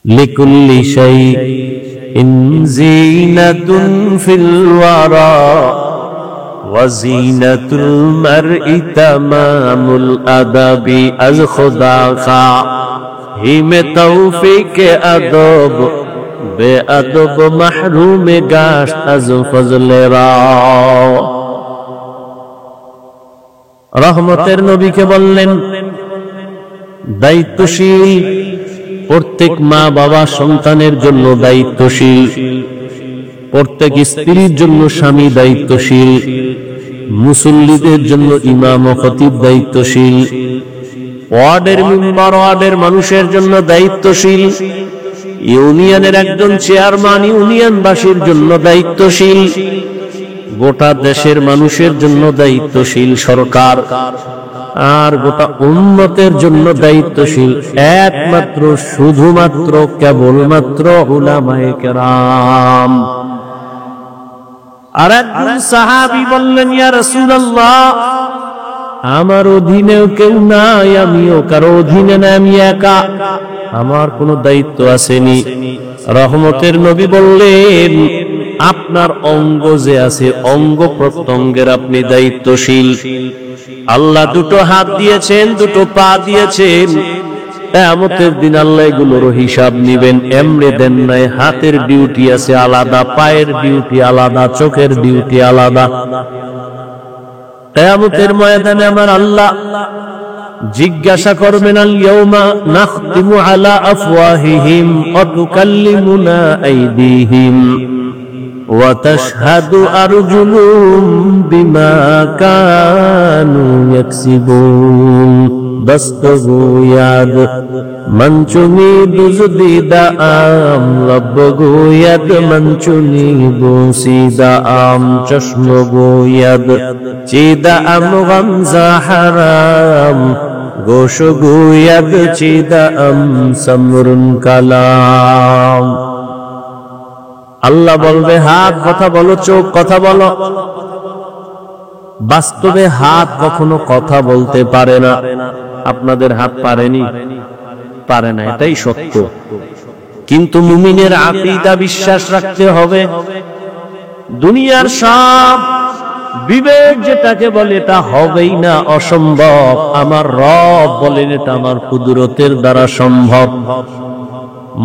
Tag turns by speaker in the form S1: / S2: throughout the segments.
S1: لكل شيء زينة في الورى وزينة المرء تمام الأدب از خدا خواہ ہی میں توفیق ادب بے ادب محروم گاشت از فضل را রহমতের নবীকে বললেন দায়িত্বশীল প্রত্যেক মা বাবা সন্তানের জন্য দায়িত্বশীল, প্রত্যেক স্ত্রীর জন্য স্বামী দায়িত্বশীল, মুসল্লিদের জন্য ইমাম ও খতিব দায়িত্বশীল, ওয়ার্ডের মেম্বার ওয়ার্ডের মানুষের জন্য দায়িত্বশীল, ইউনিয়নের একজন চেয়ারম্যান ইউনিয়নবাসীর জন্য দায়িত্বশীল, গোটা দেশের মানুষের জন্য দায়িত্বশীল সরকার, আর গোটা উম্মতের জন্য দায়িত্বশীল একমাত্র শুধুমাত্র কেবলমাত্র উলামায়ে কেরাম। আর একজন সাহাবী বললেন, ইয়া রাসূলুল্লাহ, আমার অধীনেও কেউ নাই, আমিও কারো অধীনে না, আমি একা, আমার কোনো দায়িত্ব আসেনি। রহমতের নবী বললেন, আপনার অঙ্গ যে আছে অঙ্গ প্রত্যঙ্গের আপনি দায়িত্বশীল। আল্লাহ দুটো হাত দিয়েছেন, দুটো পা দিয়েছেন, কিয়ামতের দিন আল্লাহ এগুলোর হিসাব নিবেন। এমনি দেন নাই, হাতের ডিউটি আছে আলাদা, পায়ের ডিউটি আলাদা, চোখের ডিউটি আলাদা। কিয়ামতের ময়দানে আমার আল্লাহ জিজ্ঞাসা করবেন, আল ইয়াউমা নাখতিমু আলা আফওয়াহিহিম ওয়া তুকাল্লিমুনা আইদিহিম ওয়া তাশহাদু আরজুলুহুম বিমা কানু ইয়াকসিবুন দস্তগোয়াদ মঞ্চুনি দুজদিদা আম লবগোয়াদ মঞ্চুনি বুসিদা আম চশমগোয়াদ চিদা আম গামজা হারাম গোশগোয়াদ চিদা আম সমরুন কালাম। আল্লাহ বলবে, হাত কথা বলো, চোখ কথা বলো। বাস্তবে হাত কখনো কথা বলতে পারে না। আপনাদের হাত পারেনি, পারে না, এটাই সত্য। কিন্তু মুমিনের আকীদা বিশ্বাস রাখতে হবে, দুনিয়ার সব বিবেক যেটাকে বলে এটা হবেই না, অসম্ভব। আমার রব বলেন এটা আমার কুদরতের দ্বারা সম্ভব।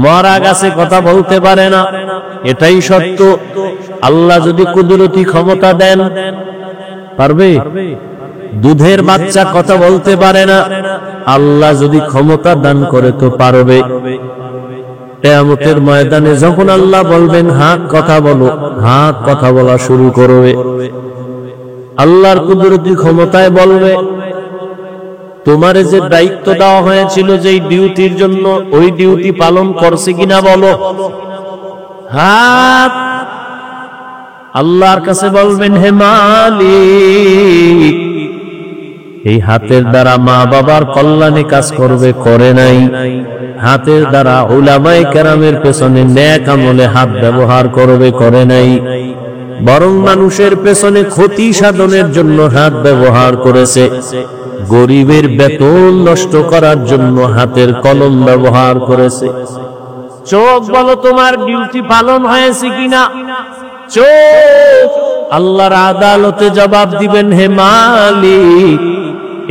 S1: মরা গাছে কথা বলতে পারে না, এটাই সত্য। আল্লাহ যদি কুদরতি ক্ষমতা দেন, পারবে? দুধের বাচ্চা কথা বলতে পারে না, আল্লাহ যদি ক্ষমতা দান করে তো পারবে। কিয়ামতের ময়দানে যখন আল্লাহ বলবেন হাত কথা বলো, হাত কথা বলা শুরু করবে। আল্লাহর কুদরতি ক্ষমতায় বলবে, তোমার যে দায়িত্ব দেওয়া হয়েছিল যেই ডিউটির জন্য, ওই ডিউটি পালন করছে কিনা বলো। হাত আল্লাহর কাছে বলবেন, হে মালিক, এই হাতের দ্বারা মা বাবার কল্যাণে কাজ করবে, করে নাই। হাতের দ্বারা উলামায়ে কেরামের পেছনে নেক আমলে হাত ব্যবহার করবে, করে নাই। বরং মানুষের পেছনে ক্ষতি সাধনের জন্য হাত ব্যবহার করেছে। গরিবের বেতন নষ্ট করার জন্য হাতের কলম ব্যবহার করেছে। চোখ বলো, তোমার ডিউটি পালন হয়েছে কিনা। চোখ আল্লাহর আদালতে জবাব দিবেন, হে মালিক,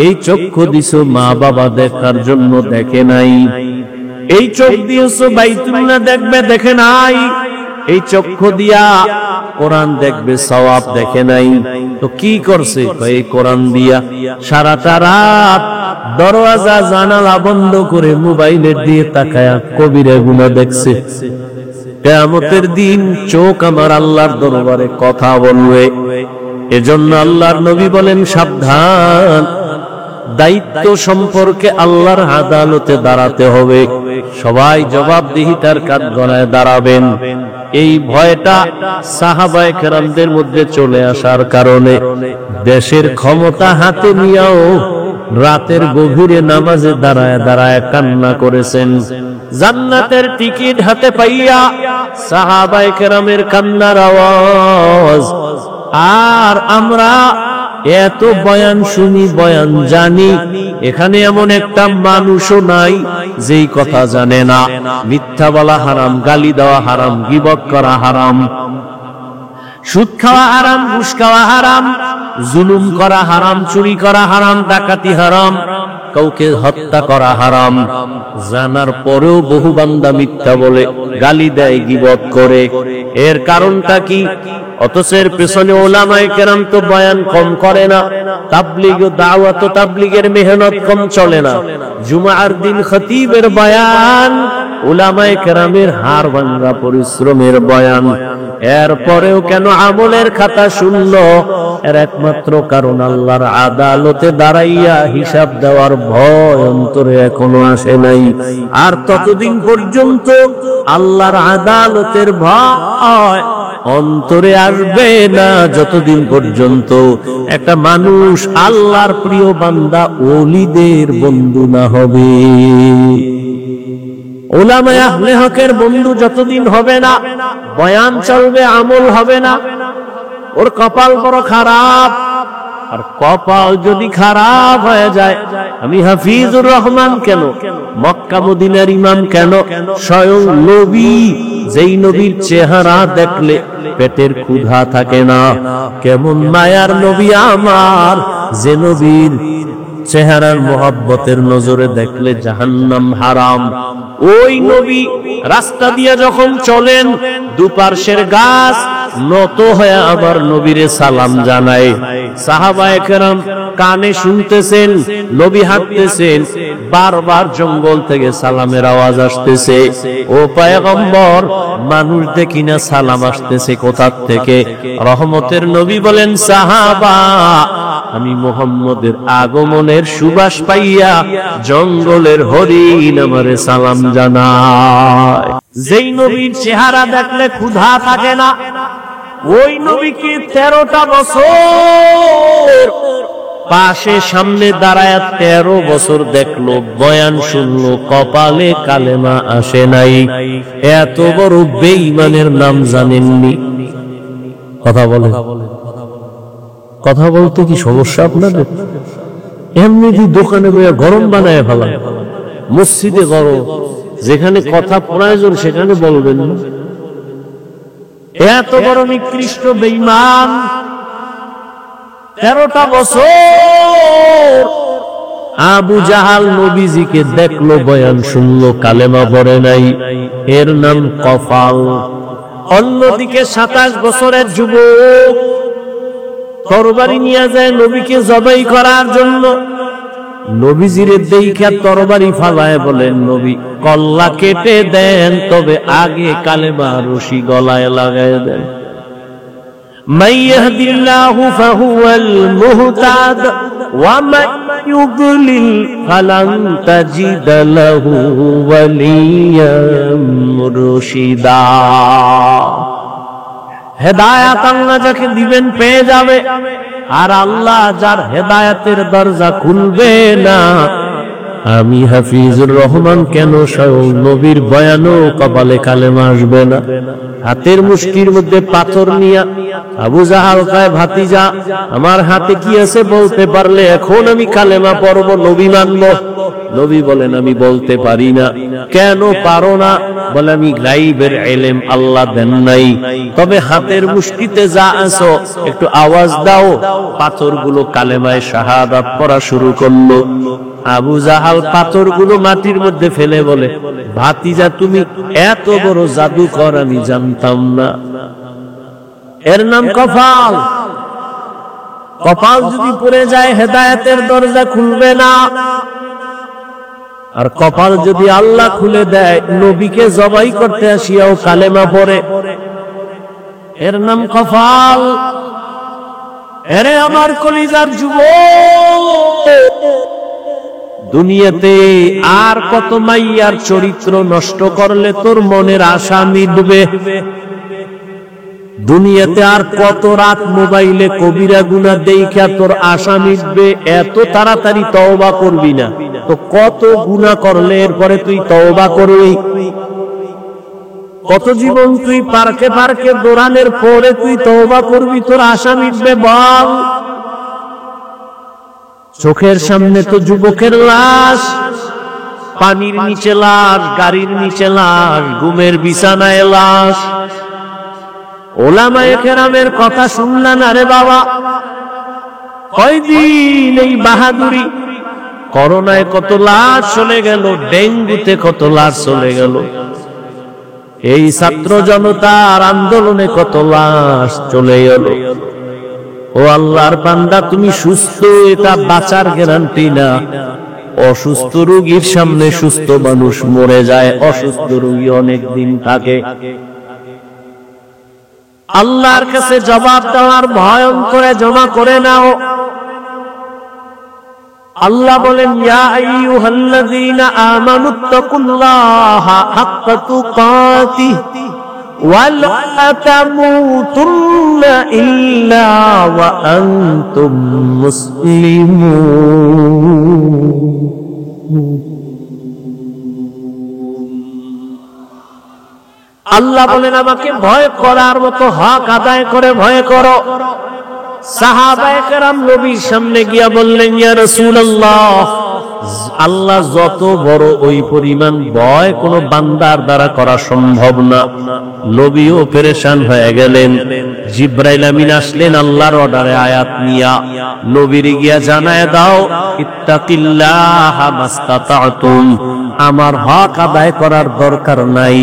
S1: এই চক্ষু দিছো মা বাবা দেখার জন্য, দেখে নাই। এই চোখ দিয়েছো বাইতুল্লাহ দেখবে, দেখে নাই। এই চক্ষু দিয়া কোরআন দেখবে, সওয়াব দেখে নাই। তো কি করছে? এই কোরআন দিয়া সারাটা রাত দরওয়াজা জানালা বন্ধ করে মোবাইলের দিয়ে তাকায়া কবিরা গুনাহ দেখছে। কিয়ামতের দিন চোখ আমার আল্লাহর দরবারে কথা বলবে। এজন্য আল্লাহর নবী বলেন, সাবধান, দায়িত্ব সম্পর্কে আল্লাহর আদালতে দাঁড়াতে হবে। সবাই জবাবদিহিতার কাঠগড়ায় দাঁড়াবেন। এই ভয়টা সাহাবায়ে কেরামদের মধ্যে চলে আসার কারণে দেশের ক্ষমতা হাতে নিয়েও রাতের গভীরে নামাজে দাঁড়ায় দাঁড়ায় কান্না করেছেন। জান্নাতের টিকিট হাতে পাইয়া সাহাবায়ে কেরামের কান্নার আওয়াজ। আর আমরা এত বয়ান শুনি, বয়ান জানি, এখানে এমন একটা মানুষও নাই যেই কথা জানে না। মিথ্যা বলা হারাম, গালি দেওয়া হারাম, গীবত করা হারাম, সুদ খাওয়া হারাম, ঘুষ খাওয়া হারাম, জুলুম করা হারাম, চুরি করা হারাম, ডাকাতি হারাম, কাউকে হত্যা করা হারাম। জানার পরেও বহু বান্দা মিথ্যা বলে, গালি দেয়, গীবত করে। এর কারণটা কি? অথচ এর পেছনে উলামায়ে কেরাম তো বয়ান কম করে না, তাবলীগ ও দাওয়াত ও তাবলীগের মেহনত কম চলে না। জুমার দিন খতিবের বয়ান, উলামায়ে কেরামের হাড় ভাঙা পরিশ্রমের বয়ান। এরপরেও কেন আমলের খাতা শূন্য? এর একমাত্র কারণ আল্লাহর আদালতে দাঁড়াইয়া হিসাব দেওয়ার ভয় অন্তরে এখনো আসে নাই। আর ততদিন পর্যন্ত আল্লাহর আদালতের ভয় অন্তরে আসবে না যতদিন পর্যন্ত একটা মানুষ আল্লাহর প্রিয় বান্দা ওলিদের বন্ধু না হবে। উলামায়ে আহলে হকের বন্ধু যতদিন হবে না, বয়ান চলবে, আমল হবে না। ওর কপাল বড় খারাপ। আর কপাল যদি খারাপ হয়ে যায়, আমি হাফিজুর রহমান কেন, মক্কা মদিনার ইমাম কেন, স্বয়ং নবী, যেই নবীর চেহারা দেখলে পেটের ক্ষুধা থাকে না, কেমন মায়ার নবী আমার, যে নবীর চেহারার মোহাব্বতের নজরে দেখলে জাহান্নাম হারাম। ওই নবী রাস্তা দিয়ে যখন চলেন, দুপার্শ্বের গাছ নত হয়ে আবার নবীরে সালাম জানায়। সাহাবায়ে কেরাম কানে শুনতেছেন, নবী হাঁটতেছেন, বারবার জঙ্গল থেকে সালামের আওয়াজ আসতেছে। ও পয়গম্বর, মানুষ দেখি না সালাম আসতেছে কোথা থেকে? রহমতের নবী বলেন, সাহাবা, আমি মুহাম্মদের আগমনের সুবাস পাইয়া জঙ্গলের হরিণ আমারে সালাম জানায়। যেই নবীর চেহারা দেখলে ক্ষুধা থাকে না, ওই নবীকে 13টা বছর পাশে সামনে দাঁড়ায় 13 বছর দেখলো, বয়ান শুনলো, কপালে কালেমা আসে নাই। এত বড় বেঈমানের নাম জানেননি? কথা বলে, কথা বলতে কি সমস্যা আপনাদের? এমনি দোকানে বইয়া গরম বানায় ফেলা, মসজিদে গরম, যেখানে কথা প্রয়োজন সেখানে বলবেন না। এত বড় নিকৃষ্ট বেঈমান, 13টা বছর আবু জাহাল নবীজিকে দেখলো, বয়ান শুনলো, কালেমা পড়ে নাই। এর নাম কফাল। অন্যদিকে 27 বছরের যুবক তরবারি নিয়ে যায় নবীকে জবাই করার জন্য। নবীজিরে দেইখা তরবারি ফালায় বলেন, নবী কল্লা কেটে দেন, তবে আগে কালেমা রশি গলায় লাগায় দেন। মান ইয়াহদিল্লাহু ফাহুয়াল মুহতাদ ওয়া মান ইউদ্লিল ফালান তাজিদ লাহু ওয়ালিয়াম মুরশিদা। হেদায়েত আল্লাহ যাকে দিবেন পেয়ে যাবে, আর আল্লাহ যার হেদায়েতের দরজা খুলবে না, আমি হাফিজুর রহমান কেন স্বয়ং নবীর বয়ানও কপালে কালেমা আসবে না। হাতের মুষ্টির মধ্যে পাথর নিয়া আবু জাহাল কয়, ভাতিজা, আমার হাতে কি আছে বলতে পারলে এখন আমি কালেমা পড়ব, নবী মানব। নবী বলেন, আমি বলতে পারি না। কেন পারো না? বলে, আমি গায়বের ইলম আল্লাহ দেন নাই, তবে হাতের মুষ্টিতে যা আছো একটু আওয়াজ দাও। পাথরগুলো কালেমায়ে শাহাদাত পড়া শুরু করলো। আবু জাহাল পাথরগুলো মাটির মধ্যে ফেলে বলে, ভাতিজা, তুমি এত বড় জাদুকর আমি জানতাম না। এর নাম কপাল। কপাল যদি পড়ে যায়, হেদায়েতের দরজা খুলবে না। আর কপাল যদি আল্লাহ খুলে দেয়, নবীকে জবাই করতে আসিয়াও কালেমা পড়ে, এর নাম কপাল। এরে আমার কলিজার যুবক, দুনিয়াতে আর কত মাইয়ার চরিত্র নষ্ট করলে তোর মনের আশা মিটবে? দুনিয়াতে আর কত রাত মোবাইলে কবিরা গুনাহ দেইখা তোর আশা মিটবে? এত তাড়াতাড়ি তওবা করবি না তো কত গুনাহ করলে এরপরে তুই তওবা করবি? কত জীবন তুই পার্কে পার্কে দৌড়ানোর পরে তুই তওবা করবি, তোর আশা মিটবে? বল। চোখের সামনে তো যুবকের লাশ, পানির নিচে লাশ, গাড়ির নিচে লাশ, ঘুমের বিছানায় লাশ। ওলামায়ে কেরামের কথা শুনলা না রে বাবা? কয়দিন এই বাহাদুরি, করোনায় কত লাশ চলে গেল, ডেঙ্গুতে কত লাশ চলে গেল, এই ছাত্র জনতার আন্দোলনে কত লাশ চলে গেল। ও আল্লাহর বান্দা, তুমি সুস্থ, এটা বাঁচার গ্যারান্টি না। অসুস্থ রোগীর সামনে সুস্থ মানুষ মরে যায়, অসুস্থ রোগী অনেক দিন থাকে। আল্লাহর কাছে জবাব দেওয়ার ভয়ঙ্কর জমা করে নাও। আল্লাহ বলেন, ইয়া আইয়ুহাল্লাযীনা আমানুত্তাকুল্লাহা হাক্কা তুকাতিহি ওয়া লা তামুতুন্না ইল্লা ওয়া আনতুম মুসলিমুন। আল্লাহ বলেন, আমাকে ভয় করার মতো হক আদায় করে ভয় করো। সাহাবায়ে কেরাম নবীর সামনে গিয়া বললেন, ইয়া রাসূলুল্লাহ, আল্লাহ যত বড়, ওই পরিমাণ ভয় কোন বান্দার দ্বারা করা সম্ভব না। নবীও পেরেশান হয়ে গেলেন। জিবরাইল আমিন আসলেন আল্লাহর অর্ডারে আয়াত নিয়া, নবীর গিয়া জানায় দাও, ইত্তাকিল্লাহা মাস্তাতাতুম, আমার হক আদায় করার দরকার নাই,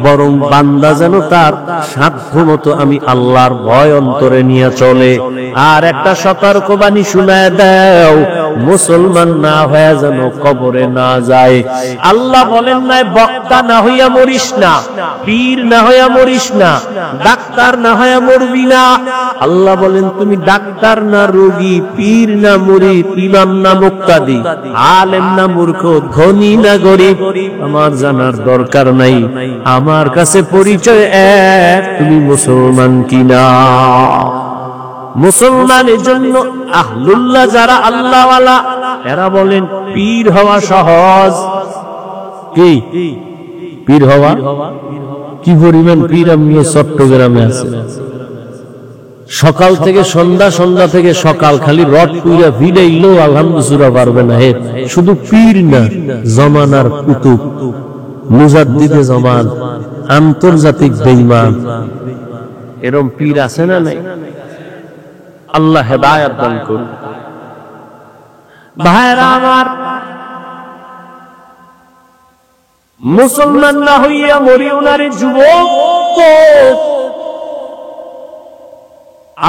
S1: বরং বান্দা যেন তার সাধ্যমতো আমি আল্লাহর ভয় অন্তরে নিয়ে চলে। আর একটা সতর্কবাণী শুনায় দাও, মুসলমান না হয়ে যেন কবরে না যায়। আল্লাহ বলেন নাই বক্তা না হইয়া মরিস না, পীর না হইয়া মরিস না, ডাক্তার না হইয়া মরবি না। আল্লাহ বলেন, তুমি ডাক্তার না রোগী, পীর না মুরিদ, ইমাম না মুক্তাদি, আলেম না মূর্খ, ধনী না গরিব, আমার জানার দরকার নাই। আমার কাছে পরিচয় এক, তুমি মুসলমান কিনা। মুসলমানের জন্য আহলুল্লাহ যারা আল্লাহওয়ালা, এরা বলেন পীর হওয়া সহজ। কি পীর হওয়া? কি পরিমাণ পীর আমিও চট্টগ্রামে আছে। সকাল থেকে সন্ধ্যা, সন্ধ্যা থেকে সকাল, খালি রড পুইরা ভিড়াইলেও আলহামদুলিল্লাহ পারবে না। হে শুধু পীর না, জমানার কুতুব, মুজাদ্দিদে জামান, আন্তর্জাতিক বেঈমান, এরকম পীর আছে না নাই? আল্লাহ হেদায়েত দান করুন। ভাইরা আমার, মুসলমান না হইয়া মরিও না রে যুবক।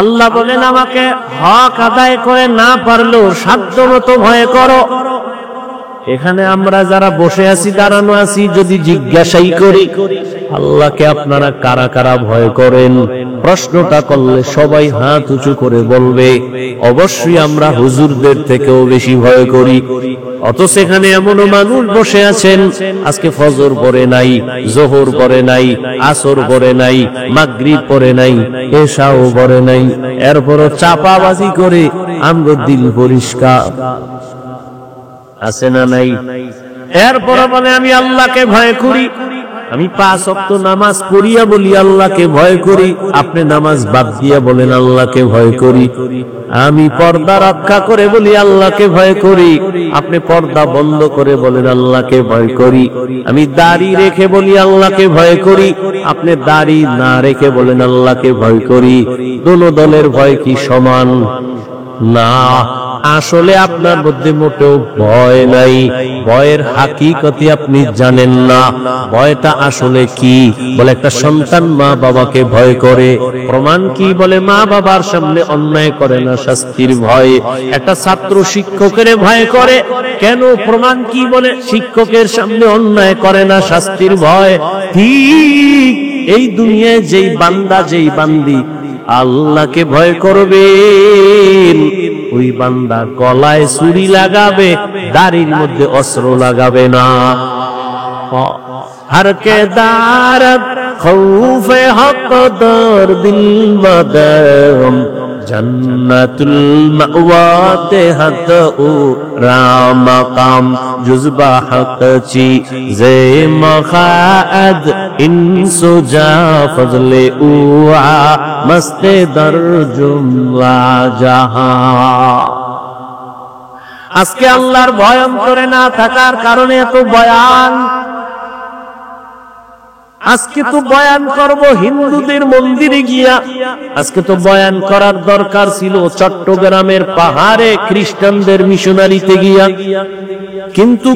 S1: আল্লাহ বলেন, আমাকে হক আদায় করে না পারলেও সাধ্যমতো ভয় করো। এখানে আমরা যারা বসে আছি, দাঁড়ানো আছি, যদি জিজ্ঞাসাই করি আল্লাহকে আপনারা কারা কারা ভয় করেন, প্রশ্নটা করলে সবাই হাত উঁচু করে বলবে অবশ্যই আমরা হুজুরদের থেকেও বেশি ভয় করি। অথচ এখানে এমনও মানুষ বসে আছেন, আজকে ফজর পড়ে নাই, জোহর পড়ে নাই, আসর পড়ে নাই, মাগরিব পড়ে নাই, এশাও পড়ে নাই, এরপরও চাপাবাজি করে আমগো দিল পরিষ্কার আছে না নাই? এরপর বলে আমি আল্লাহকে ভয় করি, আমি 5 ওয়াক্ত নামাজ পড়িয়া বলি আল্লাহকে ভয় করি। আপনি নামাজ বাদ দিয়া বলেন আল্লাহকে ভয় করি। আমি পর্দা রক্ষা করে বলি আল্লাহকে ভয় করি, আপনি পর্দা বন্ধ করে বলেন আল্লাহকে ভয় করি। আমি দাড়ি রেখে বলি আল্লাহকে ভয় করি, আপনি দাড়ি না রেখে বলেন আল্লাহকে ভয় করি। দোনো দলের ভয় কি সমান? না। আসলে আপনার মধ্যে মোটেও ভয় নাই, ভয়ের হাকিকতি আপনি জানেন না। ভয়টা আসলে কি? বলে একটা সন্তান মা বাবাকে ভয় করে। প্রমাণ কি? বলে মা বাবার সামনে অন্যায় করে না, শাস্তির ভয়। একটা ছাত্র শিক্ষকের ভয় করে, কেন? প্রমাণ কি? বলে শিক্ষকের সামনে অন্যায় করে না, শাস্তির ভয়। ঠিক এই দুনিয়ায় যেই বান্দা, যেই বান্দি আল্লাহকে ভয় করবেন, ওই বান্দা গলায় ছুরি লাগাবে, দাড়ির মধ্যে অস্ত্র লাগাবে না। हर के दारत खौफे हक दर दिल मदम जन्नतुल मअवाते हत उ राम काम जुज़बा हक ची जे मखाद इंसो जा फजले उआ मस्ते दर जुमला जहां। আজকে আল্লাহর ভয় অন্তরে না থাকার কারণে এত বয়ান। আজকে তো বয়ান করব হিন্দুদের মন্দিরে গিয়া, আজকে তো বয়ান করার দরকার ছিল চট্টগ্রামের পাহাড়ে খ্রিস্টানদের মিশনারিতে গিয়া, কিন্তু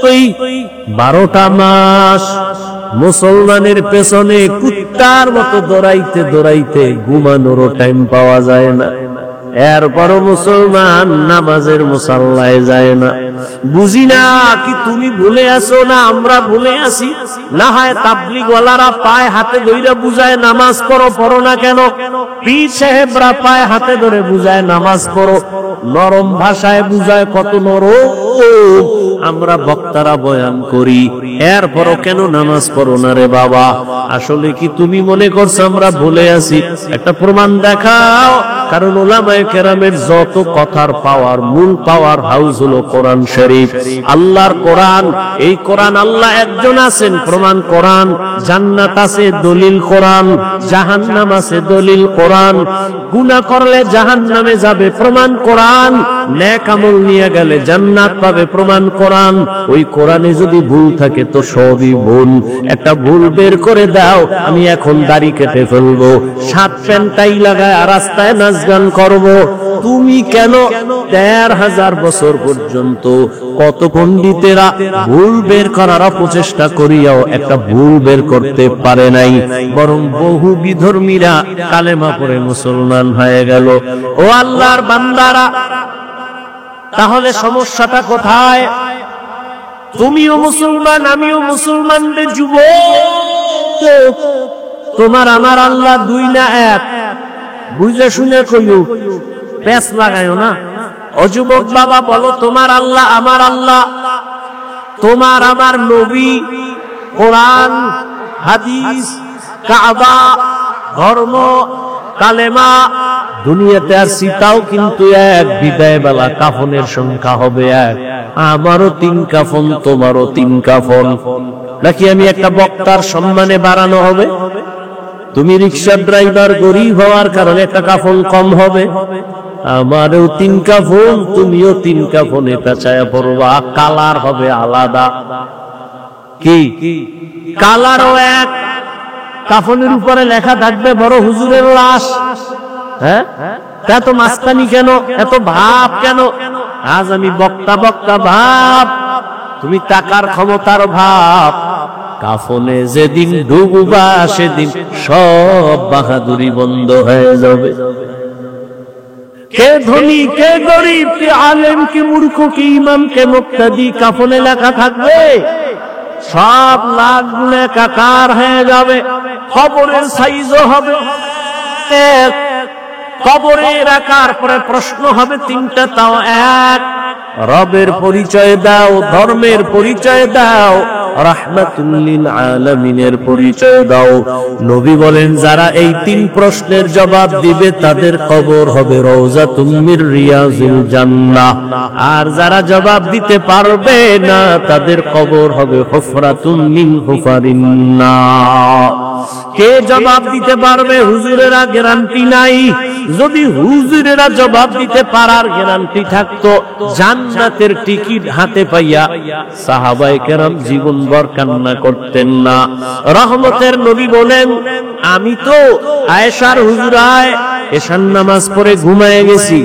S1: ওই 12টা মাস মুসলমানের পেছনে কুত্তার মতো দৌড়াইতে দৌড়াইতে ঘুমানোরও টাইম পাওয়া যায় না। এরপরও মুসলমান নামাজের মুসাল্লায় যায় না। বুঝি না কি তুমি ভুলে আসো না আমরা ভুলে আসি? না হয় তাবলীগ ওয়ালারা পায়ে হাতে ধরে বুঝায় নামাজ পড়ো, পড়ো না কেন? পীর সাহেবরা পায়ে হাতে ধরে বুঝায় নামাজ পড়ো, নরম ভাষায় বুঝায়, কত নরম। আমরা বক্তারা বয়ান করি, এরপরও কেন নামাজ পড়ো না রে বাবা? আসলে কি তুমি মনে করছো আমরা ভুলে আছি? একটা প্রমাণ দেখাও। কারণ উলামায়ে কেরামের যত কথার পাওয়ার, মূল পাওয়ার হাউস হলো কোরআন শরীফ, আল্লাহর কোরআন। এই কোরআন আল্লাহ একজন আছেন, প্রমাণ কোরআন। জান্নাত আছে, দলিল কোরআন। জাহান্নাম আছে, দলিল কোরআন। গুনাহ করলে জাহান্নামে যাবে, প্রমাণ কোরআন। নেক আমল নিয়ে গেলে জান্নাত পাবে, প্রমাণ কোরআন। ওই কোরআনে যদি ভুল থাকে তো সবই ভুল। একটা ভুল বের করে দাও, আমি এখন দাড়ি কেটে ফেলবো, 7 প্যান্টাই লাগায় আর রাস্তায় নাচ গান করবো। তুমি কেন ১৩,০০০ বছর পর্যন্ত কত পণ্ডিতেরা ভুল বের করার অপচেষ্টা করিয়াও একটা ভুল বের করতে পারে নাই, বরং বহু বিধর্মীরা কালেমা পড়ে মুসলমান হয়ে গেল। ও আল্লাহর বান্দারা, তাহলে সমস্যাটা কোথায়? তুমিও মুসলমান, আমিও মুসলমান রে যুবক। তোমার আমার আল্লাহ 2 না 1? বুঝে শুনে কইও, পেছ লাগাইও না। ও যুবক বাবা, বলো তোমার আল্লাহ আমার আল্লাহ, তোমার আমার নবী, কোরআন, হাদিস, কাবা, ধর্ম, কালেমা। দুনিয়াতে আর সীতাও কিন্তু এক, বিদায় বেলা কাফনের সংখ্যা হবে 1। আমারও 3 কাফন, তোমারও 3 কাফন। নাকি আমি একটা বক্তার সম্মানে বাড়ানো হবে? তুমি রিক্সা ড্রাইভার, গরিব হওয়ার কারণে একটা কাফন কম হবে? আমারও 3 কাফন, তুমিও 3 কাফনে পেঁচায়া পড়বা, কালার হবে আলাদা। কি কালারও এক, কাফনের উপরে লেখা থাকবে বড় হুজুরের লাশ। হ্যাঁ, এত মাস্তানি কেন, এত ভাব কেন? আজ আমি বক্তা বক্তা ভাব, তুমি টাকার ক্ষমতার ভাব। কাফনে যেদিন ডুববা সেদিন সব বাহাদুরি বন্ধ হয়ে যাবে। কে ধনী, কে গরিব, কে আলেম, কে মূর্খ, কে ইমাম, কে মুক্তাদি, কাফনে লেখা থাকবে। সব লাগলে কাকার হয়ে যাবে। কবরের সাইজও হবে, কবরে রাখার পরে প্রশ্ন হবে 3টা, তাও এক। রবের পরিচয় দাও, ধর্মের পরিচয় দাও, রাহমাতুল লিল আলামিনের পরিচয় দাও। নবী বলেন, যারা এই 3 প্রশ্নের জবাব দিবে তাদের কবর হবে রওজাতুম মির রিয়াজিল জান্নাহ। আর যারা জবাব দিতে পারবে না তাদের কবর হবে হুফরাতুম মিন হুফারিন নার। কে জবাব দিতে পারবে? হুজুরেরা গ্যারান্টি নাই। যদি হুজুরেরা জবাব দিতে পারার গ্যারান্টি থাকতো, জান্নাতের টিকিট হাতে পাইয়া সাহাবায়ে কেরাম জীবনভর কান্না করতেন না। রহমতের নবী বলেন, আমি তো আয়েশার হুজুরায় এশার নামাজ পড়ে ঘুমায় গেছি।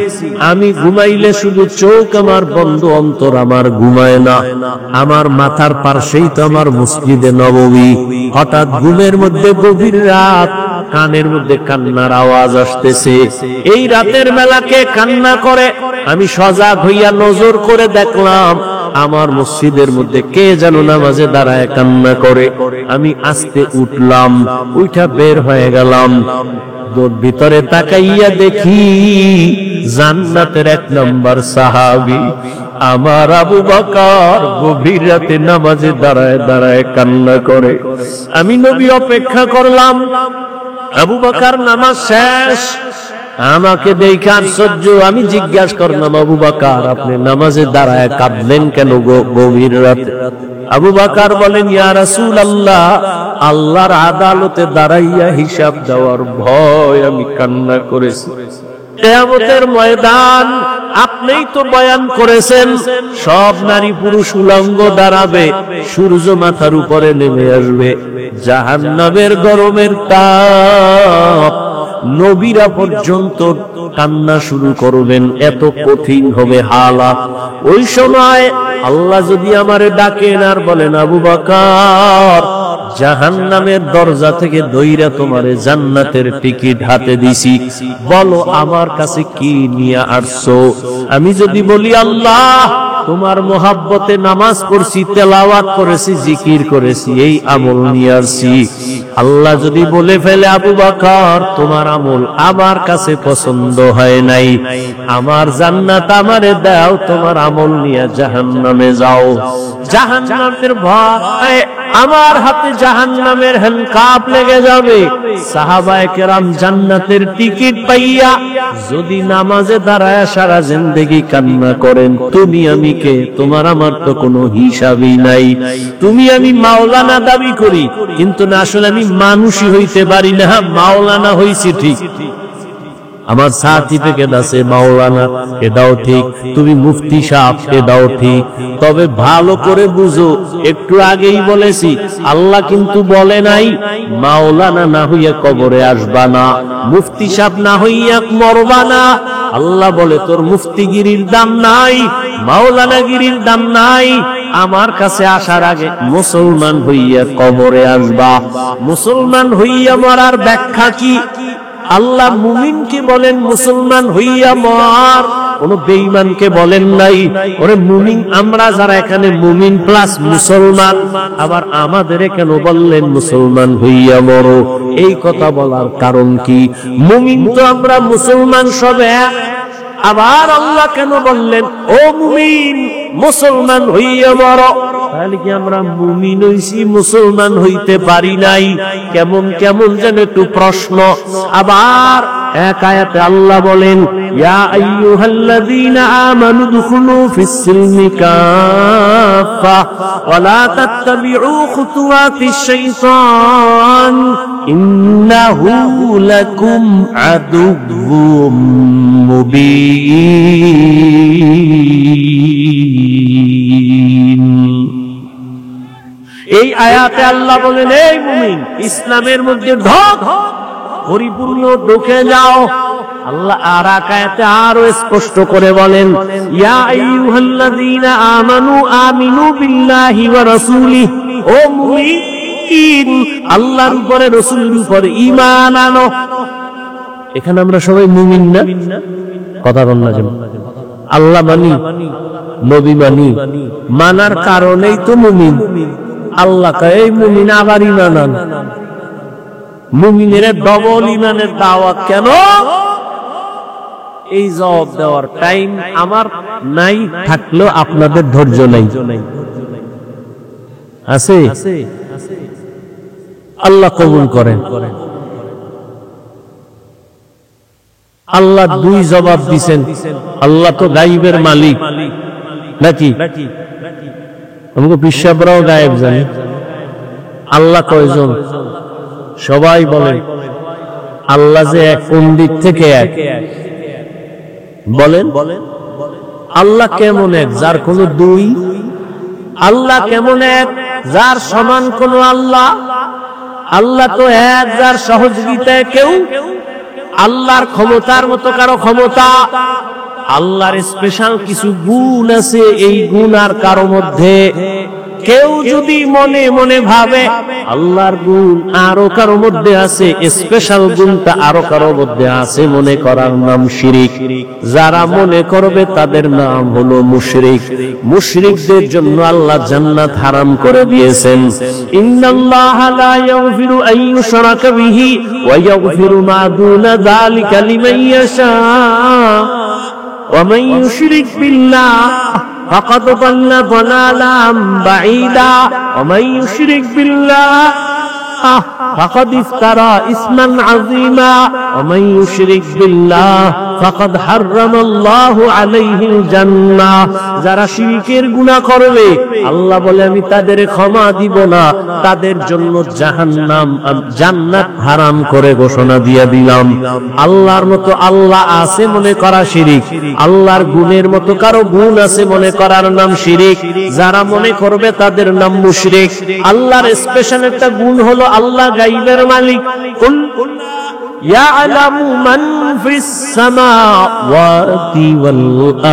S1: আমি ঘুমাইলে শুধু চোখ আমার বন্ধ, অন্তর আমার ঘুমায় না। আমার মাথার পাশেই তো আমার মসজিদে নববী। হঠাৎ ঘুমের মধ্যে গভীর রাত, কানের মধ্যে কান্নার আওয়াজ আসতেছে। এই রাতের বেলাকে কান্না করে আমি সজাগ হইয়া নজর করে দেখলাম আমার মসজিদের মধ্যে কে যেন নামাজে দাঁড়ায় কান্না করে। আমি আস্তে উঠলাম, উঠা বের হয়ে গেলাম। ভিতরে তাকাইয়া দেখি জান্নাতের 1 নম্বর সাহাবী আমার আবু বকর গভীর রাতে নামাজে দাঁড়ায় দাঁড়ায় কান্না করে। আমি নবী অপেক্ষা করলাম। আবু বকর নামাজ শেষ, আমাকে দেখে আশ্চর্য। আমি জিজ্ঞাসা করলাম, আবু বকর আপনি নামাজে দাঁড়ায় কাঁদলেন কেন গভীর রাতে? আবু বকর বলেন, ইয়া রাসূলুল্লাহ, আল্লাহর আদালতে দাঁড়াইয়া হিসাব দেওয়ার ভয় আমি কান্না করেছি। কিয়ামতের ময়দান আপনিই তো বয়ান করেছেন, সব নারী পুরুষ উলঙ্গ দাঁড়াবে, সূর্য মাথার উপরে নেমে আসবে, জাহান্নামের গরমের তাপ নবীরা পর্যন্ত কান্না শুরু করবেন, এত কঠিন হবে হালাত। ওই সময় আল্লাহ যদি আমারে ডাকেন আর বলেন, আবু বকর জাহান্নামের দরজা থেকে দইরা তোমারে জান্নাতের টিকিট হাতে দিছি, বলো আমার কাছে কি নিয়ে আসছো? আমি যদি বলি, আল্লাহ তোমার মোহাব্বতে নামাজ পড়ছি, তেলাওয়াত করেছি, জিকির করেছি, এই আমল নিয়ে আসছি। আল্লাহ যদি বলে ফেলে, আবু বকর তোমার আমল আমার কাছে পছন্দ হয় নাই, আমার জান্নাত আমারে দাও, তোমার আমল নিয়ে জাহান্নামে যাও। জাহান্নামের ভয় আমার হাতে জাহান্নামের হ্যান্ডকাপ লেগে যাবে। সাহাবায়ে কেরাম জান্নাতের টিকিট পাইয়া যদি নামাজে দাঁড়ায় সারা জিন্দেগি কান্না করেন, তুমি আমি কে? তোমার আমার তো কোনো হিসাবই নাই। তুমি আমি মাওলানা দাবি করি, কিন্তু না, আসলে আমি মানুষই হইতে পারি না। মাওলানা হইছি ঠিক, আমার সার্টিফিকেট আছে মাওলানা, এটাও ঠিক, তুমি মুফতি সাহেব, এটাও ঠিক, তবে ভালো করে বুঝো, একটু আগেই বলেছি আল্লাহ কিন্তু বলে নাই মাওলানা না হইয়া কবরে আসবা না, মুফতি সাহেব না হইয়া মরবা না। আল্লাহ বলে তোর মুফতিগিরির দাম নাই, মাওলানাগিরির দাম নাই, আমার কাছে আসার আগে মুসলমান হইয়া কবরে আসবা। মুসলমান হইয়া মরার ব্যাখ্যা কি? আল্লাহ মুমিনকে বলেন মুসলমান হইয়া মর, কোন বেঈমানকে বলেন নাই। ওরে মুমিন আমরা যারা এখানে মুমিন প্লাস মুসলমান, আবার আমাদের কেন বললেন মুসলমান হইয়া মরো? এই কথা বলার কারণ কি? মুমিন তো আমরা মুসলমান সব এক, আবার আল্লাহ কেন বললেন ও মুমিন মুসলমান হইয়া মরো? তাহলে কি আমরা মুমিন হইছি, মুসলমান হইতে পারি নাই? কেমন কেমন যেন একটু প্রশ্ন। আবার এক আয়াতে আল্লাহ বলেন, ইয়া আইয়ুহাল্লাযীনা আমানু দুখুলু ফিস-সিলমি কাফা ওয়া লা তাত্তাবিউ খুতুওয়াতিশ শাইতান ইন্নাহু লাকুম আদুউম মুবিন। এই আয়াতে আল্লাহ বলেন, এই মুমিন ইসলামের মধ্যে ঢোক, পরিপূর্ণ ঢুকে যাও। আল্লাহ আর এক আয়াতে আরো স্পষ্ট করে বলেন, ইয়া আইয়ুহাল্লাযীনা আমানু আমিনু বিল্লাহি ওয়া রাসূলিহি, ও মুমিন আল্লাহর উপরে রাসূলের উপরে ঈমান আনো। এখানে আমরা সবাই মুমিন না? কথা বল না, আল্লাহ মানি, নবী মানি, মানার কারণেই তো মুমিন। আল্লাহ কয় এই মুমিন আবার ঈমান আন। মুমিনের ডবল ঈমানের দাওয়াত কেন? এই জবাব দেওয়ার টাইম আমার নাই, থাকলেও আপনাদের ধৈর্য নাই। আছে? আল্লাহ কবুল করেন। আল্লাহ দুই জবাব দিছেন। আল্লাহ তো গায়েবের মালিক নাকি? আমাকে বিশ্বাবরাও গায়েব জানি। আল্লাহ কয়জন? সবাই বলেন আল্লাহ যে এক, কোন দিক থেকে এক বলেন? আল্লাহ কেমন এক যার কোনো দুই? আল্লাহ কেমন এক যার সমান কোন আল্লাহ? আল্লাহ তো এক যার সহযোগিতায় কেউ। আল্লাহর ক্ষমতার মতো কারো ক্ষমতা? আল্লাহর স্পেশাল কিছু গুণ আছে, এই গুণ আর কারো মধ্যে কেউ যদি মনে মনে ভাবে আল্লাহর গুণ আরো কারো মধ্যে আছে, স্পেশাল গুণটা আরো কারো মধ্যে আছে, মনে করার নাম শিরিক। যারা মনে করবে তাদের নাম হলো মুশরিক। মুশরিকদের জন্য আল্লাহ জান্নাত হারাম করে দিয়েছেন। ইন্নাল্লাহা লা ইয়াগফিরু আন ইউশরাকা বিহি ওয়া ইয়াগফিরু মা দুনা যালিকা লিমান ইয়াশা ওয়া মান ইউশরিক বিল্লাহ فقد ضل ضلالا بعيدا ومن يشرك بالله فقد افترى اسما عظيما ومن يشرك بالله ফাকাদ হারামাল্লাহু আলাইহিল জান্নাহ। যারা শিরকের গুনাহ করবে আল্লাহ বলে আমি তাদের ক্ষমা দিব না, তাদের জন্য জাহান্নাম জান্নাত হারাম করে ঘোষণা দিয়ে দিলাম। আল্লাহর মতো আল্লাহ আছে মনে করা শিরিক, আল্লাহর গুণের মতো কারো গুণ আছে মনে করার নাম শিরিক। যারা মনে করবে তাদের নাম মুশরিক। আল্লাহর স্পেশাল একটা গুণ হলো আল্লাহ গায়বের মালিক। কুল ইয়ালামু মান ফিস সামাওয়াতি ওয়াল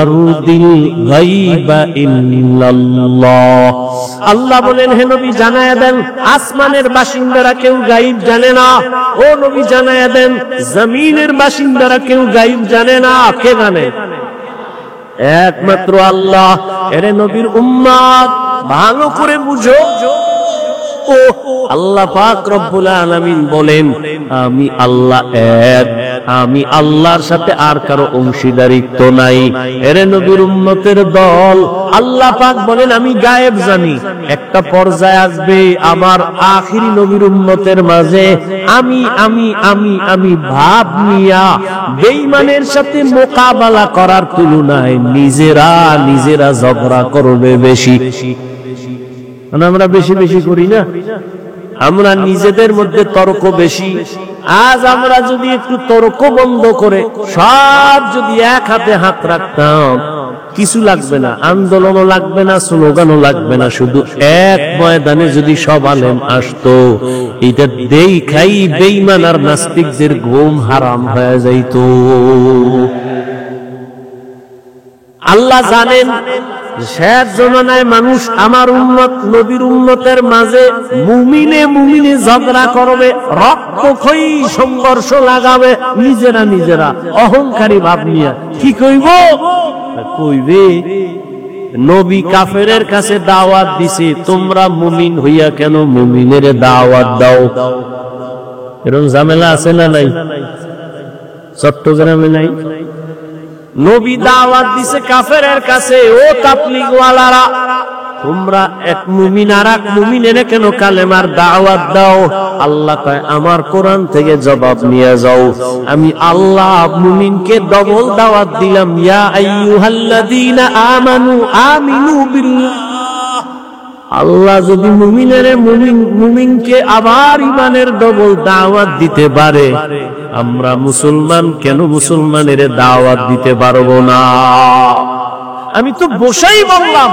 S1: আরদিল গায়বা ইল্লাল্লাহ। আল্লাহ বলেন হে নবী জানায়া দেন আসমানের বাসিন্দারা কেউ গায়ব জানে না। ও নবী জানায়া দেন জমিনের বাসিন্দারা কেউ গায়ব জানে না। কে জানে? একমাত্র আল্লাহ। এরে নবীর উম্মত ভালো করে বুঝো, আল্লাহ পাক রব্বুল আলামিন বলেন আমি আল্লাহ এক, আমি আল্লাহর সাথে আর কারো অংশীদারিত্ব নাই। এরে নবীর উম্মতের দল, আল্লাহ পাক বলেন আমি গায়েব জানি। একটা পর্যায়ে আসবে আমার আখিরি নবীর উম্মতের মাঝে আমি আমি আমি আমি ভাব নিয়া বেঈমানের সাথে মোকাবেলা করার তুলনায় নিজেরা নিজেরা ঝগড়া করবে বেশি। আমরা বেশি বেশি করি না, আমরা নিজেদের মধ্যে তর্ক বেশি। আজ আমরা যদি একটু তর্ক বন্ধ করে সব যদি এক হাতে হাত রাখতাম, কিছু লাগবে না, আন্দোলনও লাগবে না, স্লোগানও লাগবে না, শুধু এক ময়দানে যদি সব আলেম আসতো, এটা দেখাই বেঈমান আর নাস্তিকদের ঘুম হারাম হয়ে যাইত। আল্লাহ জানেন শেষ জমানায় মানুষ আমার উম্মত নবীর উম্মতের মাঝে মুমিনে মুমিনে ঝগড়া করবে, রক্তক্ষয়ী সংঘর্ষ লাগাবে, নিজেরা নিজেরা অহংকারী ভাব নিয়ে। কি কইব? কইবে নবী কাফেরের কাছে দাওয়াত দিছে, তোমরা মুমিন হইয়া কেন মুমিনের দাওয়াত দাও? এরকম ঝামেলা আছে না নাই? চট্টগ্রামে নাই? নবী দাওয়াত দিছে কাফেরের কাছে, ও তাবলীগ ওয়ালারা তোমরা এক মুমিন আর এক মুমিনের কেন কালেমার দাওয়াত দাও? আল্লাহ কয় আমার কোরআন থেকে জবাব নিয়ে যাও। আমি আল্লাহ মুমিনকে ডবল দাওয়াত দিলাম, ইয়া আইয়ুহাল্লাযীনা আমানু আমিনু বিল্লাহ। আল্লাহ যদি মুমিনকে আবার ইমানের ডবল দাওয়াত দিতে পারে, আমরা মুসলমান কেন মুসলমানের দাওয়াত দিতে পারবো না? আমি তো বসাই বললাম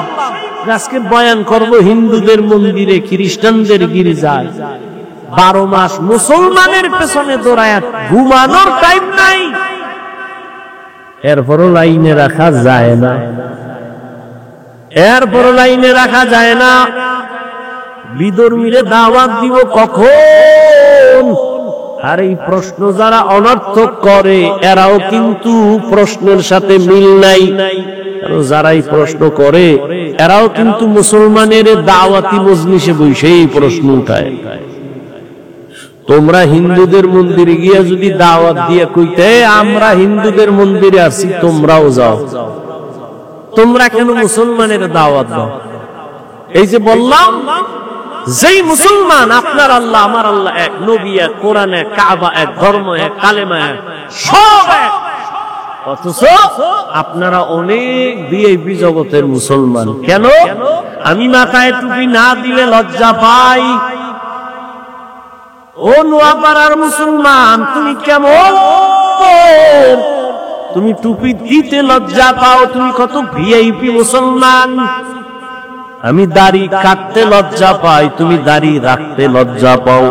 S1: আজকে বয়ান করব হিন্দুদের মন্দিরে, খ্রিস্টানদের গির্জায়। 12 মাস মুসলমানের পেছনে দৌড়ায়, ঘুমানোর টাইম নাই। এরপরও লাইনে রাখা যায় না, এরপরও লাইনে রাখা যায় না। বিধর্মীরে দাওয়াত দিব কখন? আর এই প্রশ্ন যারা অনর্থক করে এরাও কিন্তু প্রশ্নের সাথে মিল নাই। যারাই প্রশ্ন করে এরাও কিন্তু মুসলমানের দাওয়াতি মজলিসে বসে এই প্রশ্ন উঠায়। তোমরা হিন্দুদের মন্দিরে গিয়া যদি দাওয়াত দিয়ে কইতে আমরা হিন্দুদের মন্দিরে আসছি, তোমরাও যাও, তোমরা কেন মুসলমানের দাওয়াত দাও? এই যে বললাম, যেই মুসলমান আপনার আল্লাহ আমার আল্লাহ এক, নবী এক, কোরআন এক, কাবা এক, ধর্ম এক, কালেমা এক, সব এক, অথচ আপনারা অনেক ভিআইপি জগতের মুসলমান। কেন? আমি মাথায় টুপি না দিলে লজ্জা পাই। ও নোয়াপাড়ার মুসলমান, তুমি কেমন? তুমি টুপি দিতে লজ্জা পাও, তুমি কত ভিআইপি মুসলমান। আমি দাড়ি কাটতে লজ্জা পাই, তুমি দাড়ি রাখতে লজ্জা পাও।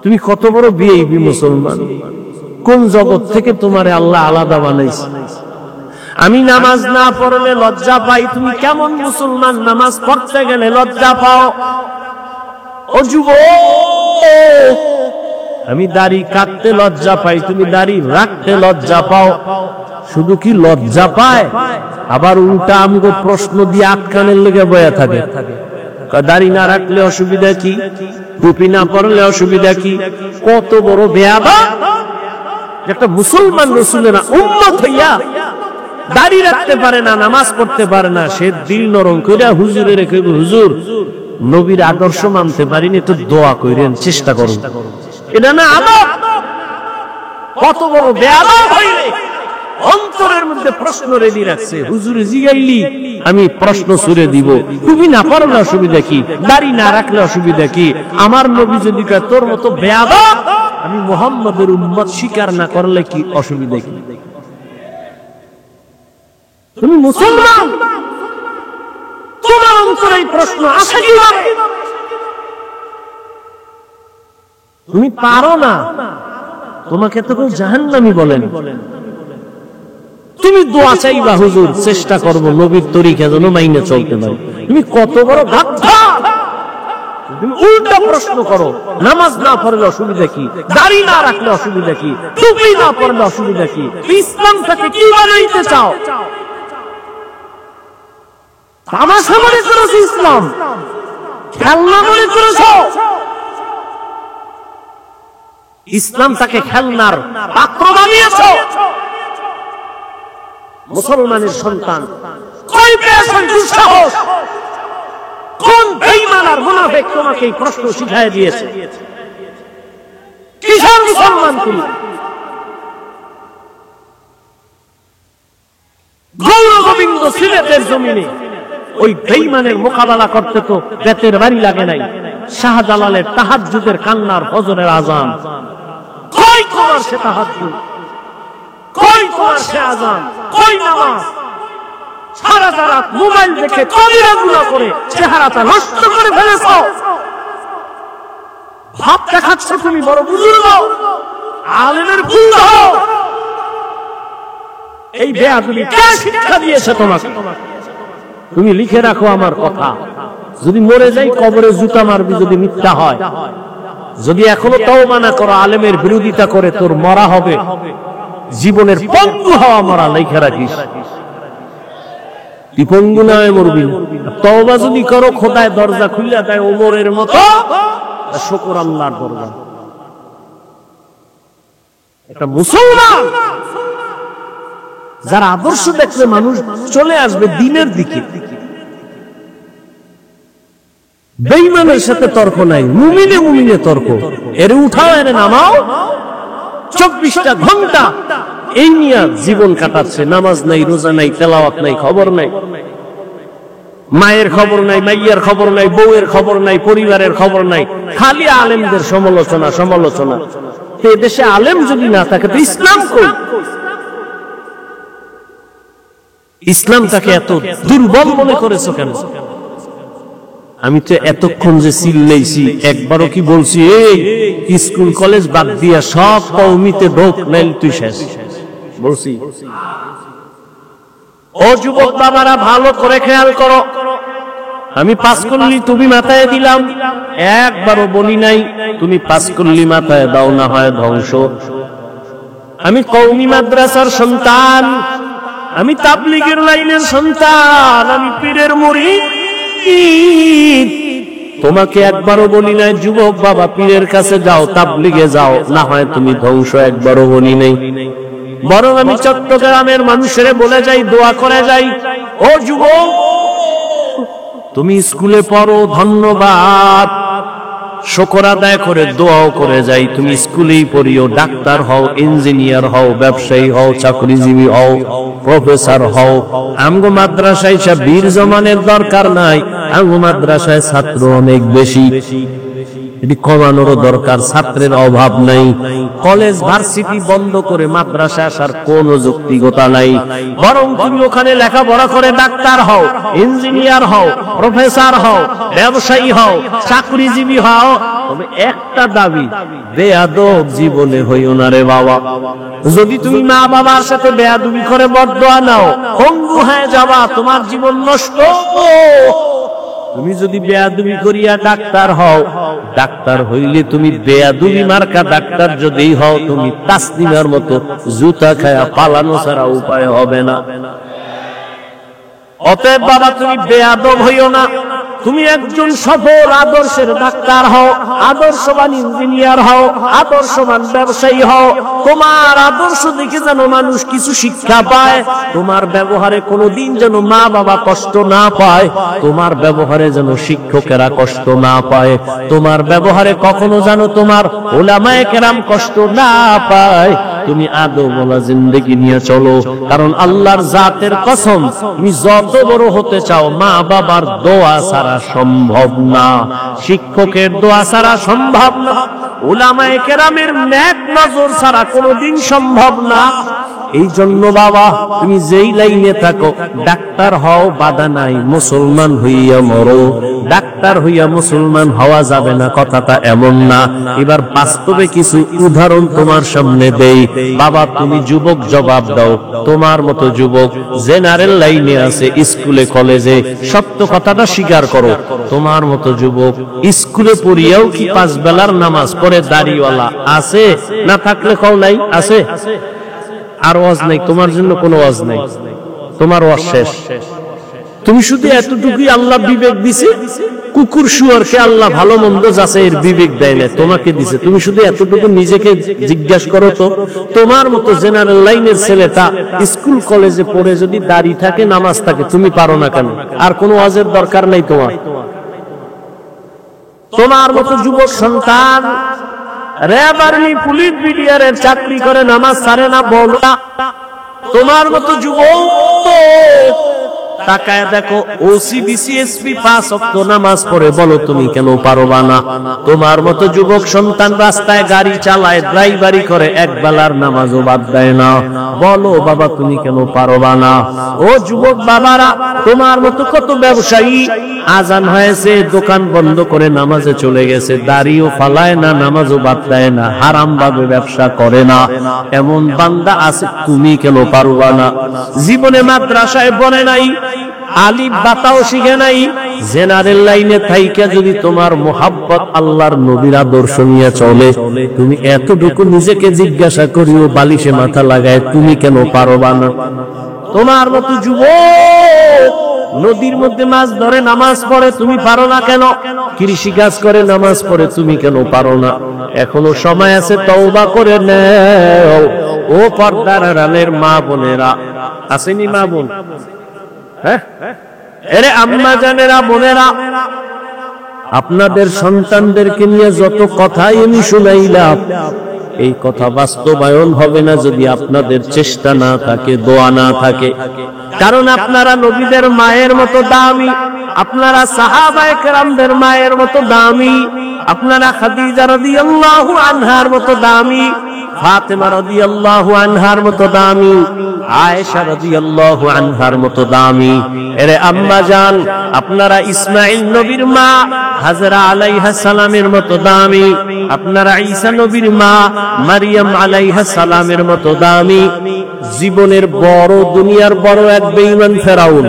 S1: তুমি কত বড় ভিআইপি মুসলমান। কোন জগৎ থেকে তোমারে আল্লাহ আলাদা বানাইছে? আমি নামাজ না পড়লে লজ্জা পাই, তুমি কেমন মুসলমান? নামাজ পড়তে গেলে লজ্জা পাও। ও যুবক, আমি দাড়ি কাটতে লজ্জা পাই, তুমি দাড়ি রাখতে লজ্জা পাও। শুধু কি লজ্জা পায়, আবার উল্টা আমাকে প্রশ্ন দিয়ে আটকানের লেগে বয়া থাকে। দাড়ি না রাখলে অসুবিধা কি? টুপি না পরলে অসুবিধা কি? কত বড় বেয়াদব একটা মুসলমান, রাসূলের উম্মত হইয়া দাড়ি রাখতে পারে না, নামাজ পড়তে পারে না। সে দিল নরম কইরা হুজুরে রেখে, হুজুর নবীর আদর্শ মানতে পারিনি, তো দোয়া কইরেন, চেষ্টা করুন। এটা না আদব। কত বড় বেয়াদব হইলে অন্তরের মধ্যে প্রশ্ন রেডি রাখছে, হুজুর জিগাইলি আমি প্রশ্ন ছুড়ে দিব, তুমি না পারলে অসুবিধা কি, দাড়ি না রাখলে অসুবিধা কি, আমার নবী যদি কয় তোর মতো বেয়াদব আমি মুহাম্মদের উম্মত স্বীকার না করলে কি অসুবিধা কি? তুমি মুসলমান, তোমার অন্তরে এই প্রশ্ন আসে কিভাবে? তুমি পারো না, তোমাকে তো কেউ জাহান্নামী বলেন। তুমি দোয়া চাইবা, হুজুর চেষ্টা করবো নবীর তরিকা যেন মাইনে চলতে পারে। তুমি কত বড় গাধা! তুমি উল্টা প্রশ্ন করো, নামাজ না পড়লে অসুবিধা কি, দাড়ি না রাখলে অসুবিধা কি, টুপি না পড়লে অসুবিধা কি, ইসলামটাকে কি বানাইতে চাও? তামাশা মনে করেছো ইসলাম, খেলনা মনে করেছো ইসলাম, তাকে খেলনার পাত্র বানিয়েছো। মুসলমানের সন্তান কই পেয়েছেন দুঃসাহস? কোন বেঈমান আর মুনাফিক তোমাকে এই প্রশ্ন শিখায় দিয়েছে? কিসের মুসলমান তুমি? গৌর গোবিন্দ সিলেটের জমিনে ওই বেঈমানের মোকাবেলা করতে তো বেতের বাড়ি লাগে নাই। শাহজালালের তাহাজ্জুদের কান্নার ফজরের আযান, কই তোমার সে তাহাজ্জুদ, কই তোমার সে আযান, কই নামাজ? সারা রাত মোবাইল দেখে কবিরা গুনাহ করে চেহারাটা নষ্ট করে ফেলেছো। ভাব দেখাচ্ছ তুমি বড় বুজুর্গ, আলেমের ভুল হও। এই বেয়াদবি কে শিক্ষা দিয়েছে তোমাকে? তুমি লিখে রাখো আমার কথা, যদি মরে যাই কবরে জুতা মারবি যদি মিথ্যা হয়। যদি এখনো তওবা না করো, আলেমের বিরোধিতা করে তোর মরা হবে, জীবনের পঙ্গু হওয়া মরা লিখে রাখিস। তুই পঙ্গু না হয়ে মরবি। তওবা যদি করো, খোদায় দরজা খুলে দেয় ওমরের মতো, শুকর আল্লাহর দরজা। একটা মুসলমান যারা আদর্শ দেখলে মানুষ চলে আসবে দিনের দিকে। বেঈমানের সাথে তর্ক নাই, মুমিনে মুমিনে তর্ক। এর উঠাও, এর নামাও, 24টা ঘন্টা এই নিয়ে জীবন কাটাচ্ছে। নামাজ নাই, রোজা নাই, তেলাওয়াত নাই, খবর নাই, মায়ের খবর নাই, মাইয়ার খবর নাই, বউয়ের খবর নাই, পরিবারের খবর নাই, খালি আলেমদের সমালোচনা সমালোচনা। দেশে আলেম যদি না থাকে তো ইসলাম কই? ইসলামটাকে এত দুর্বল মনে করেছো কেন? আমি তো এতক্ষণ যে চিল্লাইছি, একবারও কি বলছি এই স্কুল কলেজ বাদ দিয়া সব কওমিতে ঢোক, নাইলে তুই শেষ? বলছি? ও যুবক বাবারা, ভালো করে খেয়াল করো। আমি পাস করলি তুমি মাথায় দিলাম, একবারও বলি নাই তুমি পাস করলি মাথায় দাও, না হয় ধ্বংস। আমি কওমি মাদ্রাসার সন্তান, আমি তাবলীগের লাইনের সন্তান, আমি পীরের মুরিদ। তোমাকে একবারও বলি নাই যুবক বাবা পীরের কাছে যাও, তাবলীগে যাও, না হয় তুমি ধ্বংস, একবারও বলি নাই। বরং আমি চট্টগ্রামের মানুষের বলে যাই, দোয়া করে যাই, ও যুবক তুমি স্কুলে পড়ো, ধন্যবাদ, শুকর আদায় করে দোয়াও করে যাই, তুমি স্কুলেই পড়িও, ডাক্তার হও, ইঞ্জিনিয়ার হও, ব্যবসায়ী হও, চাকরিজীবী হও, প্রফেসর হও। আমগো মাদ্রাসায় সব বীর জমানের দরকার নাই, আমগো মাদ্রাসায় ছাত্র অনেক বেশি, এটি কমানোরও দরকার, ছাত্রের অভাব নাই। কলেজ ভার্সিটি বন্ধ করে মাদ্রাসায় আসার কোন যৌক্তিকতা নাই। বরং তুমি ওখানে লেখাপড়া করে ডাক্তার হও, ইঞ্জিনিয়ার হও, প্রফেসর হও, ব্যবসায়ী হও, চাকরিজীবী হও। তবে একটা দাবি, বেয়াদব জীবনে হইও না রে বাবা। যদি তুমি মা বাবার সাথে বেয়াদবি করে বদদোয়া নাও, পঙ্গু হয়ে যাবা, তোমার জীবন নষ্ট। তুমি যদি বেয়াদবি করিয়া ডাক্তার হও, ডাক্তার হইলে তুমি বেয়াদবি মার্কা ডাক্তার যদি হও, তুমি তাসলিমার মতো জুতা খায়া পালানো ছাড়া উপায় হবে না। অতএব বাবা তুমি বেয়াদব হইও না, তুমি একজন সফল আদর্শের ডাক্তার হও, আদর্শবান ইঞ্জিনিয়ার হও, আদর্শবান ব্যবসায়ী হও। তোমার আদর্শ দেখে যেন মানুষ কিছু শিক্ষা পায়, তোমার ব্যবহারে কোনোদিন যেন মা বাবা কষ্ট না পায়, তোমার ব্যবহারে যেন শিক্ষকেরা কষ্ট না পায়, তোমার ব্যবহারে কখনো যেন তোমার উলামায়ে কেরাম কষ্ট না পায়। তুমি আদবওয়ালা জিন্দেগি নিয়ে চলো। কারণ আল্লাহর জাতের কসম, তুমি যত বড় হতে চাও মা বাবার দোয়া ছাড়া সম্ভব না, শিক্ষকের দোয়া ছাড়া সম্ভব না, উলামায়ে কেরামের নেক নজর ছাড়া কোনোদিন সম্ভব না। এই জন্য বাবা, তুমি যেই লাইনে থাকো, ডাক্তার হও বাধা নাই, মুসলমান হইয়া মরো। ডাক্তার হইয়া মুসলমান হওয়া যাবে না কথাটা এমন না। এবার বাস্তবে কিছু উদাহরণ তোমার সামনে দেই। বাবা তুমি যুবক, জবাব দাও। তোমার মতো যুবক জেনারেল লাইনে আছে, স্কুলে কলেজে, সত্য কথাটা স্বীকার করো। তোমার মতো যুবক স্কুলে পড়িয়াও কি 5 বেলার নামাজ পড়ে দাড়িওয়ালা আছে? না থাকলে কও নাই আছে? আর ওয়াজ নাই, তোমার জন্য কোনো ওয়াজ নাই, তোমার ওয়াজ শেষ। তুমি শুধু এতটুকুই আল্লাহ বিবেক দিছে, কুকুর শুয়োরকে আল্লাহ ভালো মন্দ যাচ্ছে এর বিবেক দেয় না, তোমাকে দিছে। তুমি শুধু এতটুকু নিজেকে জিজ্ঞাসা করো তো, তোমার মতো জেনারেল লাইনের ছেলেটা স্কুল কলেজে পড়ে যদি দাড়ি থাকে, নামাজ থাকে, তুমি পারো না কেন? আর কোনো ওয়াজের দরকার নাই তোমার। তোমার মতো যুবক সন্তান র‍্যাব আর্মি পুলিশ বিডিআরের চাকরি করে, নামাজ ছাড়ে না, বলো না। তোমার মতো যুবক তাকায় দেখো, ওসি বিসিএসপি 5 ওয়াক্ত নামাজ পড়ে, বলো তুমি কেন পারবা না? তোমার মতো যুবক সন্তান রাস্তায় গাড়ি চালায়, ড্রাইভারি করে, এক বেলার নামাজও বাদ দেয় না, বলো বাবা তুমি কেন পারবা না? ও যুবক বাবারা, তোমার মতো কত ব্যবসায়ী আজান হয়েছে দোকান বন্ধ করে নামাজে চলে গেছে, দাড়িও ফালায় না, নামাজও বাদ দেয় না, হারাম ভাবে ব্যবসা করে না, এমন বান্দা আছে, তুমি কেন পারবা না? জীবনে মাদ্রাসায় পড়ে নাই, আলিফ বাতাও শিখে নাই, জেনারেল লাইনে থাইকা যদি তোমার মোহাব্বত আল্লাহর নবীর আদর্শ নিয়ে চলে, তুমি এতটুকু নিজেকে জিজ্ঞাসা করিও, বালিশে মাথা লাগায়, তুমি কেন পারবা না? তোমার মতো যুবক নদীর মধ্যে মাছ ধরে নামাজ পড়ে, তুমি পারো না কেন? কৃষি কাজ করে নামাজ পড়ে, তুমি কেন পারো না? এখনো সময় আছে, তওবা করে নাও। ও পর্দার আড়ালের মা বোনেরা, আসেনি মা বোন? হ্যাঁ, এরে আম্মা জানেরা, বোনেরা, আপনাদের সন্তানদেরকে নিয়ে যত কথাই আমি শুনাইলাম, এই কথা বাস্তবায়ন হবে না যদি আপনাদের চেষ্টা না থাকে, দোয়া না থাকে। কারণ আপনারা নবীদের মায়ের মতো দামি, আপনারা সাহাবায়ে কেরামদের মায়ের মতো দামি, আপনারা খাদিজা রাদিয়াল্লাহু আনহার মতো দামি, ফাতেমা রাদিয়াল্লাহু আনহার মতো দামি, আয়েশা রাদিয়াল্লাহু আনহার মতো দামি। এরে আম্মা জান, আপনারা ইসমাঈল নবীর মা হাজরা আলাইহা সালামের মতো দামি, আপনারা ঈসা নবীর মা মারিয়াম আলাইহা সালামের মতো দামি। জীবনের বড়, দুনিয়ার বড় এক বেঈমান ফেরাউন,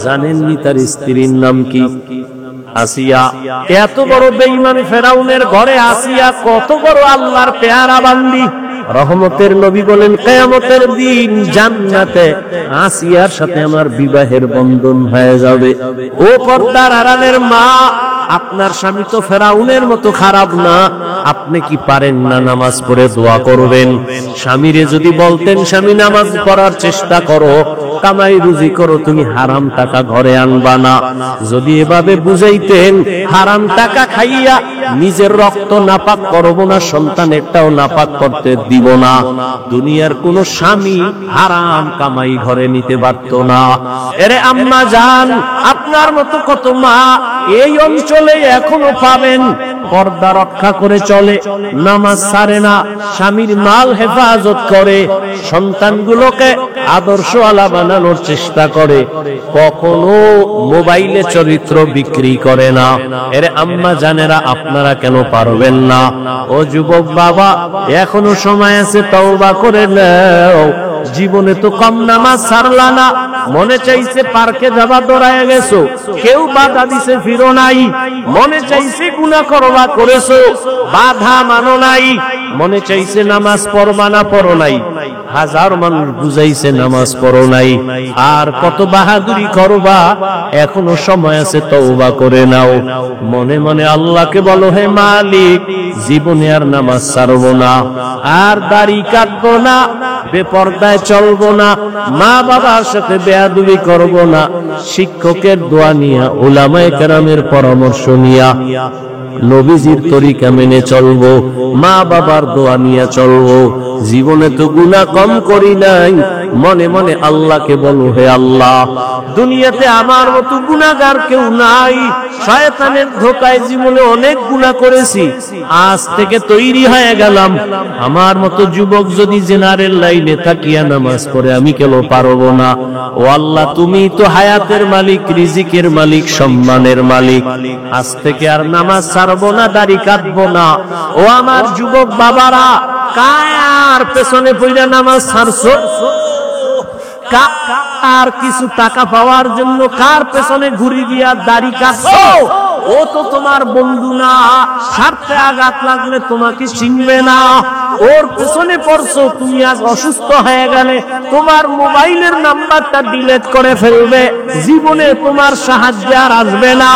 S1: জানেননি তার স্ত্রীর নাম কি? আসিয়া। এত বড় বেঈমান ফেরাউনের ঘরে আসিয়া কত বড় আল্লাহর পেয়ারা বান্দি। রহমতের নবী বলেন, কিয়ামতের দিন জান্নাতে আসিয়ার সাথে আমার বিবাহের বন্ধন হয়ে যাবে। ও পর্দার আড়ালের মা, আপনার স্বামী তো ফেরাউনের মতো খারাপ না, আপনি কি পারেন না নামাজ পড়ে দোয়া করবেন? স্বামীরে যদি বলতেন, স্বামী নামাজ পড়ার চেষ্টা করো, কামাই রুজি করো, তুমি হারাম টাকা ঘরে আনবা না, যদি এভাবে বুঝাইতেন, হারাম টাকা খাইয়া নিজের রক্ত নাপাক করব না, সন্তানেরটাও নাপাক করতে দিব না, দুনিয়ার কোন স্বামী হারাম কামাই ঘরে নিতে পারত না। এরে আম্মা জান, আপনার মতো কত মা এই অঞ্চলে এখনো পাবেন, পর্দা রক্ষা করে চলে, নামাজ ছাড়ে না, স্বামীর মাল হেফাজত করে, সন্তানগুলোকে আদর্শওয়ালা বানানোর চেষ্টা করে, কখনো মোবাইলে চরিত্র বিক্রি করে না। এর আম্মা জানেরা, আপনারা কেন পারবেন না? ও যুবক বাবা, এখনো সময় আছে, তওবা করে নাও। জীবনে তো কম নামাজ ছাড়লা না, মনে চাইছে পার্কে যাবা, দৌড়ায় গেছো, কেউ বাধা দিছে ফিরো নাই, মনে চাইছে গুনাহ করবা, করেছো, বাধা মানো নাই, মনে চাইছে নামাজ পড়বা না, পড়ো নাই, হাজার মানুষ বুঝাইছে নামাজ পড়ো নাই, আর কত বাহাদুরি করবা? এখনো সময় আছে, তওবা করে নাও। মনে মনে আল্লাহকে বলো, হে মালিক, জীবনে আর নামাজ ছাড়বো না, আর দাড়ি কাটবো না, বেপরদায় চলবো না, মা বাবার সাথে বেয়াদবি করবো না, শিক্ষকের দোয়া নিয়া, উলামায়ে কেরামের পরামর্শ নিয়া নবীজির তরিকা মেনে চলবো, মা বাবার দোয়া নিয়ে চলবো। জীবনে তো গুনাহ কম করি নাই, মনে মনে আল্লাহকে বলো, হে আল্লাহ, দুনিয়াতে আমার মতো গুনাহগার কেউ নাই, শয়তানের ধোঁকায় জীবনে অনেক গুনাহ করেছি, আজ থেকে তৈরি হয়ে গেলাম, আমার মতো যুবক যদি জেনারেল লাইনে থাকিয়া নামাজ পড়ে আমি কেন পারবো না? ও আল্লাহ, তুমি তো হায়াতের মালিক, রিজিকের মালিক, সম্মানের মালিক, আজ থেকে আর নামাজ ছাড়বো না, দাড়ি কাটবো না। ও আমার যুবক বাবারা, কার পেছনে পড়ে নামাজ ছাড়ছো? কার কিছু টাকা পাওয়ার জন্য কার পেছনে ঘুরি দিয়া দাড়ি কাটছো? ও তো তোমার বন্ধু না, স্বার্থে আঘাত লাগলে তোমাকে চিনবে না, ওর পেছনে পড়ছো। তুমি আজ অসুস্থ হয়ে গেলে তোমার মোবাইলের নাম্বারটা ডিলিট করে ফেলবে, জীবনে তোমার সাহায্য আর আসবে না,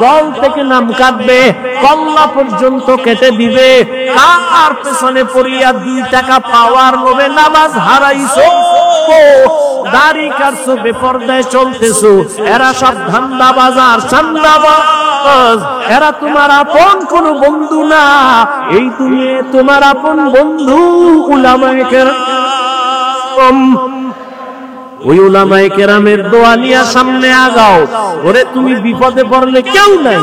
S1: দল থেকে নাম কাটবে, কল্লা পর্যন্ত কেটে দিবে। কার পেছনে পড়িয়া 2 টাকা পাওয়ার লোভে নামাজ হারাইছো, দাড়ি কাটছো, বেপরদায় চলতেছো, এরা সব ধান্দাবাজ আর চান্দাবাজ, এরা তোমার আপন কোন বন্ধু না। এই তুমি তোমার আপন বন্ধু উলামায়ে কেরাম, ওই উলামায়ে কেরামের দোয়া নিয়ে সামনে আগাও। ওরে তুমি বিপদে পড়লে কেউ নাই,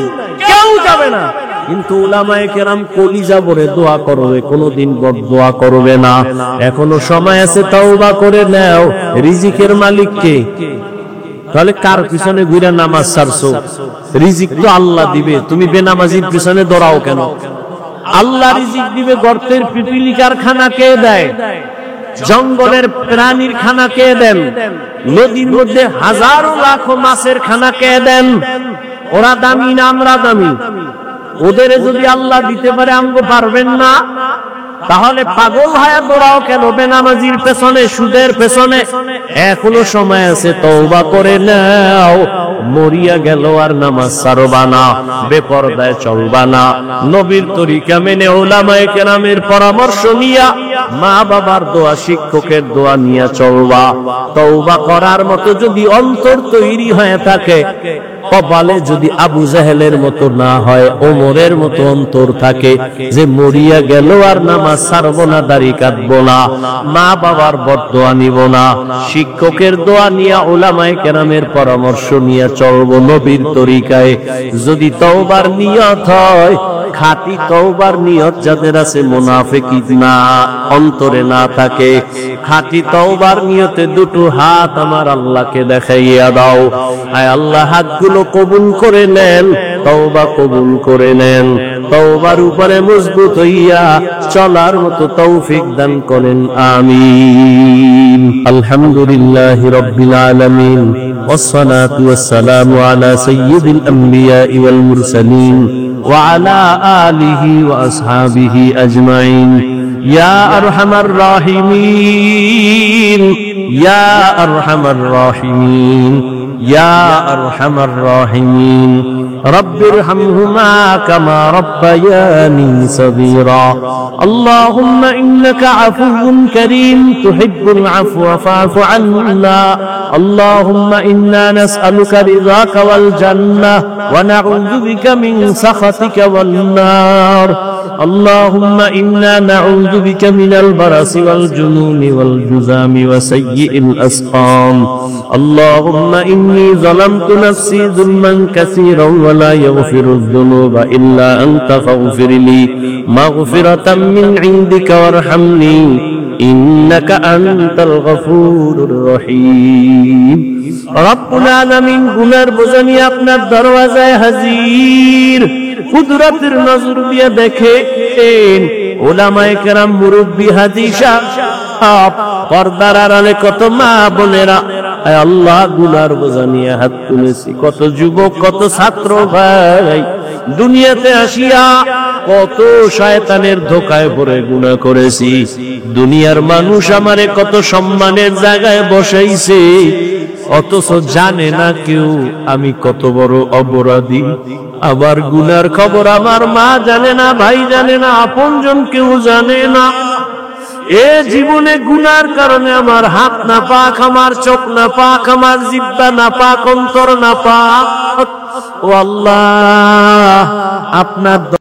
S1: কেউ যাবে না, কিন্তু উলামায়ে কেরাম কলিজা ভরে দোয়া করবে, কোনদিন বদদোয়া করবে না। এখনো সময় আছে, তওবা করে নাও। রিজিকের মালিক কে? তাহলে কার পিছনে ঘুরে নামাজ ছাড়ছো? রিজিক তো আল্লাহ দিবে, তুমি বেনামাজির পিছনে দৌড়াও কেন? আল্লাহ রিজিক দিবে। গর্তের পিপিলিকার খানা কে দেয়? জঙ্গলের প্রাণীর খানা কে দেন? নদীর মধ্যে হাজারো লাখো মাছের খানা কে দেন? ওরা দামি না আমরা দামি? ওদের যদি আল্লাহ দিতে পারে আমগো পারবেন না? তাহলে পাগল হয়ে দৌড়াও কেন বেনামাজির পেছনে, সুদের পেছনে? এখনো সময় আছে, তওবা করে নাও। মরিয়া গেল আর নামাজ ছাড়বা না, বেপরদায় চলবা না, নবীর তরিকা মেনে উলামায়ে কেরামের পরামর্শ নিয়া, মা বাবার দোয়া, শিক্ষকের দোয়া নিয়ে চলবা। তওবা করার মতো যদি অন্তর তৈরি হয়ে থাকে, কপালে যদি আবু জাহেলের মতো না হয়, ওমরের মতো অন্তর থাকে যে মরিয়া গেল আর নামাজ ছাড়বো না, দাড়ি কাটবো না, মা বাবার বদদোয়া নিব না, শিক্ষকের দোয়া নিয়ে, উলামায়ে কেরামের পরামর্শ নিয়ে চলবো নবীর তরিকায়। যদি তওবার নিয়ত হয়, খাঁটি তওবার নিয়ত যাদের আছে, মুনাফিকি না অন্তরে না থাকে, খাঁটি তওবার নিয়তে দুটো হাত আমার আল্লাহকে দেখাইয়া দাও। আয় আল্লাহ, হাতগুলো কবুল করে নেন, তওবা কবুল করে নেন, তওবার উপরে মজবুত হইয়া চলার মতো তৌফিক দান করেন, আমিন। আলহামদুলিল্লাহি রাব্বিল আলামিন, والصلاة والسلام على سيد الأنبياء والمرسلين وعلى آله وأصحابه أجمعين. يا أرحم الراحمين، يا أرحم الراحمين، يا أرحم الراحمين، رب ارحمهما كما ربياني صغيرا. اللهم إنك عفو كريم تحب العفو فاعف عنا. اللهم إنا نسألك رضاك والجنة ونعوذ بك من سخطك والنار. اللهم إنا نعوذ بك من البرص والجنون والجذام وسيء الأسقام. اللهم إني ظلمت نفسي ظلما كثيرا ولا يغفر الذنوب إلا أنت فاغفر لي مغفرة من عندك وارحمني إنك أنت الغفور الرحيم. ربنا العالمين গুনার বোঝা নিয়ে আপনার দরওয়াজায় হাজির, কুদরতের নজর দিয়ে দেখেন উলামায়ে কেরাম, মুরব্বি, হাজী সাহেব, পর্দার আড়ালে কত মা বোনেরা, আয় আল্লাহ, গুনার বোঝা নিয়ে হাত তুলেছি। কত যুবক, কত ছাত্র ভাই দুনিয়াতে আসিয়া কত শয়তানের ধোঁকায় পড়ে গুনাহ করেছি। দুনিয়ার মানুষ আমারে কত সম্মানের জায়গায় বসাইছে, অথচ জানে না কেউ আমি কত বড় অপরাধী। আবার গুনার খবর আমার মা জানে না, ভাই জানে না, আপনজন কেউ জানে না। এ জীবনে গুনার কারণে আমার হাত না পাক, আমার চোখ না পাক, আমার জিহ্বা না পাক, অন্তর না পাক। ও আল্লাহ, আপনার